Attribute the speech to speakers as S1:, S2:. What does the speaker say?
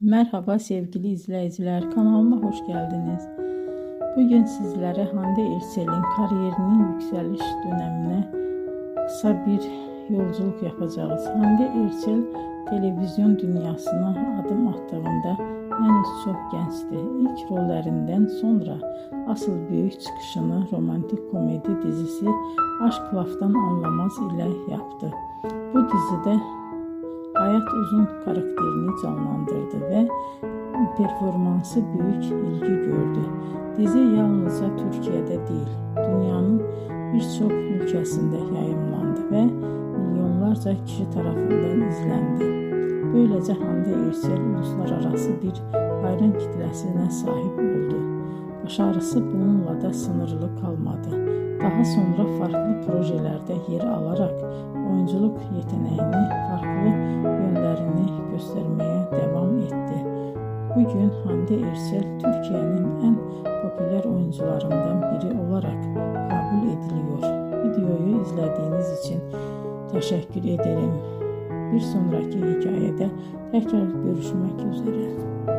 S1: Merhaba sevgili izleyiciler, kanalıma hoş geldiniz. Bugün sizlere Hande Erçel'in kariyerinin yükseliş dönemine kısa bir yolculuk yapacağız. Hande Erçel televizyon dünyasına adım attığında henüz çok gençti. İlk rollerinden sonra asıl büyük çıkışını romantik komedi dizisi Aşk Laftan Anlamaz ile yaptı. Bu dizide Hayat Uzun karakterini canlandırdı ve performansı büyük ilgi gördü. Dizi yalnızca Türkiye'de değil, dünyanın birçok ülkesinde yayımlandı ve milyonlarca kişi tarafından izlendi. Böylece Hande Erçel uluslararası bir hayran kitlesine sahip oldu. Başarısı bununla da sınırlı kalmadı. Daha sonra farklı projelerde yer alarak oyunculuk yeteneğini, farklı yönlerini göstermeye devam etti. Bugün Hande Erçel Türkiye'nin en popüler oyuncularından biri olarak kabul ediliyor. Videoyu izlediğiniz için teşekkür ederim. Bir sonraki hikayede tekrar görüşmek üzere.